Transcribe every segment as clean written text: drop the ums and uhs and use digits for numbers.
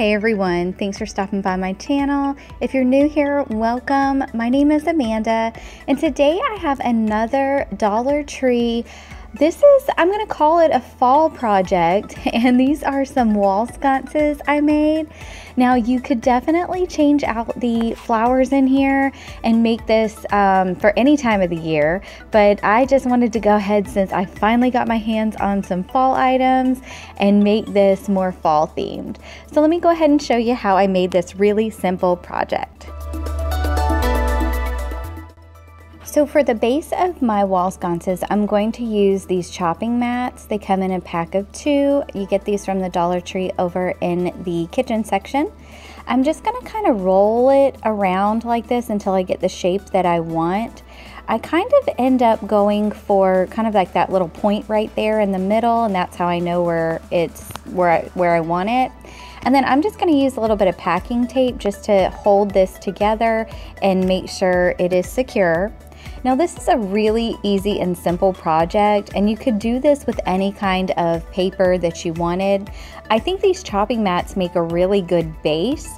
Hey everyone, thanks for stopping by my channel. If you're new here, welcome. My name is Amanda, and today I have another Dollar Tree. I'm gonna call it a fall project, and these are some wall sconces I made. Now you could definitely change out the flowers in here and make this for any time of the year, but I just wanted to go ahead, since I finally got my hands on some fall items, and make this more fall themed. So let me go ahead and show you how I made this really simple project. So for the base of my wall sconces, I'm going to use these chopping mats. They come in a pack of 2. You get these from the Dollar Tree over in the kitchen section. I'm just gonna kind of roll it around like this until I get the shape that I want. I kind of end up going for kind of like that little point right there in the middle, and that's how I know where I want it. And then I'm just going to use a little bit of packing tape just to hold this together and make sure it is secure. Now this is a really easy and simple project, and you could do this with any kind of paper that you wanted. I think these chopping mats make a really good base.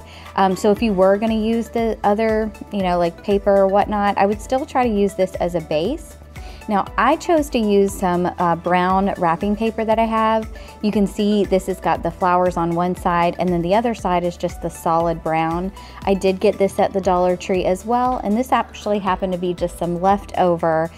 So if you were going to use the other, like paper or whatnot, I would still try to use this as a base. Now I chose to use some brown wrapping paper that I have. You can see this has got the flowers on one side, and then the other side is just the solid brown. I did get this at the Dollar Tree as well, and this actually happened to be just some leftover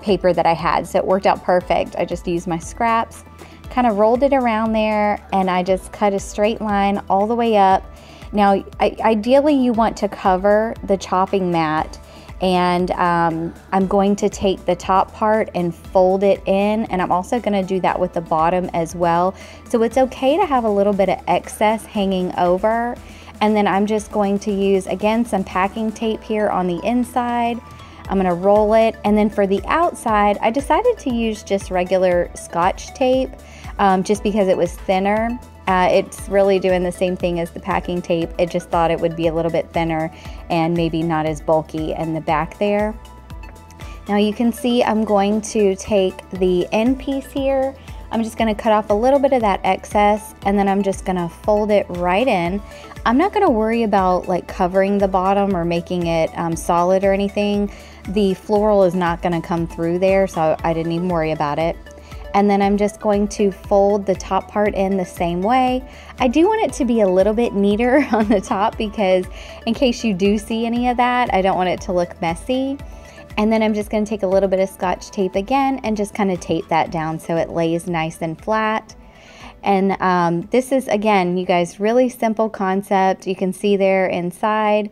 paper that I had, so it worked out perfect. I just used my scraps, kind of rolled it around there, and I just cut a straight line all the way up. Now ideally you want to cover the chopping mat, and I'm going to take the top part and fold it in, and I'm also going to do that with the bottom as well. So it's okay to have a little bit of excess hanging over, and then I'm just going to use, again, some packing tape here on the inside. I'm going to roll it, and then for the outside I decided to use just regular Scotch tape just because it was thinner. It's really doing the same thing as the packing tape. It just thought it would be a little bit thinner and maybe not as bulky in the back there. Now you can see I'm going to take the end piece here. I'm just going to cut off a little bit of that excess, and then I'm just going to fold it right in. I'm not going to worry about like covering the bottom or making it solid or anything. The floral is not going to come through there, so I didn't even worry about it. And then I'm just going to fold the top part in the same way. I do want it to be a little bit neater on the top, because in case you do see any of that, I don't want it to look messy. And then I'm just going to take a little bit of Scotch tape again and just kind of tape that down so it lays nice and flat. And this is, again, you guys, really simple concept. You can see there inside,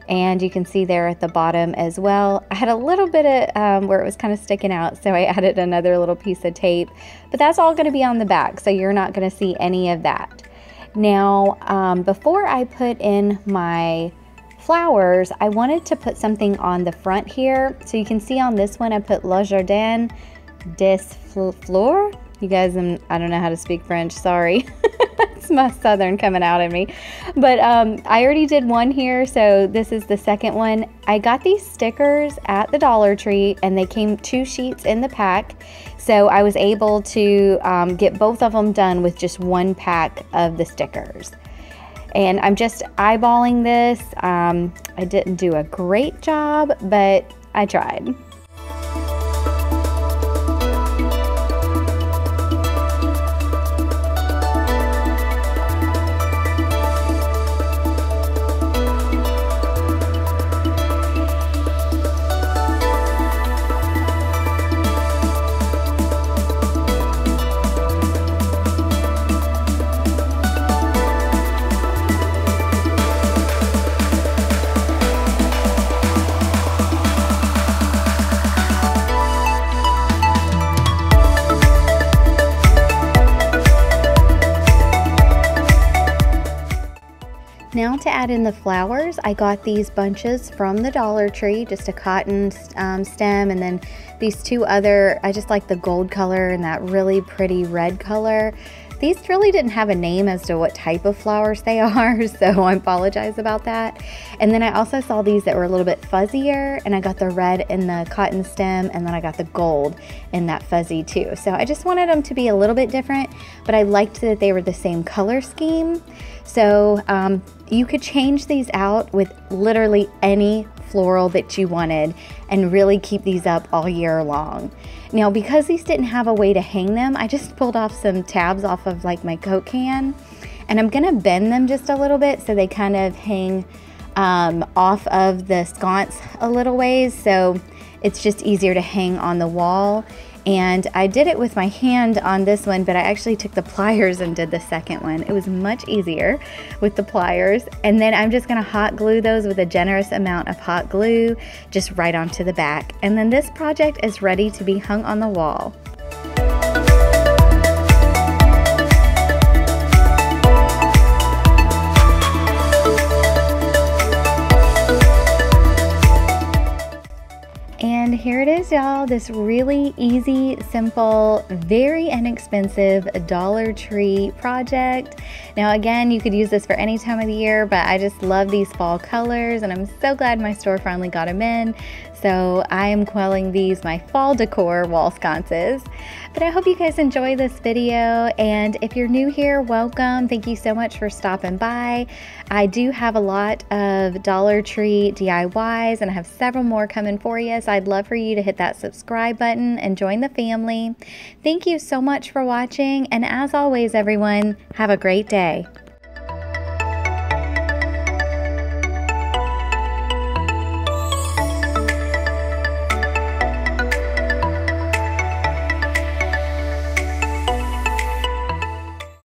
and you can see there at the bottom as well. I had a little bit of where it was kind of sticking out, so I added another little piece of tape, but that's all going to be on the back, so you're not going to see any of that. Now before I put in my flowers, I wanted to put something on the front here. So you can see on this one I put Le Jardin des Fleurs. You guys, I don't know how to speak French, sorry. It's my southern coming out at me. But I already did one here, so this is the second one. I got these stickers at the Dollar Tree, and they came 2 sheets in the pack. So I was able to get both of them done with just 1 pack of the stickers. And I'm just eyeballing this. I didn't do a great job, but I tried. Now to add in the flowers, I got these bunches from the Dollar Tree, just a cotton stem, and then these 2 other, I just like the gold color and that really pretty red color. These really didn't have a name as to what type of flowers they are, so I apologize about that. And then I also saw these that were a little bit fuzzier, and I got the red in the cotton stem, and then I got the gold in that fuzzy too. So I just wanted them to be a little bit different, but I liked that they were the same color scheme. So you could change these out with literally any floral that you wanted and really keep these up all year long. Now, because these didn't have a way to hang them, I just pulled off some tabs off of like my Coke can, and I'm gonna bend them just a little bit so they kind of hang off of the sconce a little ways, so it's just easier to hang on the wall. And I did it with my hand on this one, but I actually took the pliers and did the second one. It was much easier with the pliers. And then I'm just gonna hot glue those with a generous amount of hot glue just right onto the back. And then this project is ready to be hung on the wall. And here it is, y'all, this really easy, simple, very inexpensive Dollar Tree project. Now again, you could use this for any time of the year, but I just love these fall colors, and I'm so glad my store finally got them in. So I am calling these my fall decor wall sconces. But I hope you guys enjoy this video, and if you're new here, welcome. Thank you so much for stopping by. I do have a lot of Dollar Tree DIYs, and I have several more coming for you, so I'd love for you to hit that subscribe button and join the family. Thank you so much for watching, and as always, everyone, have a great day.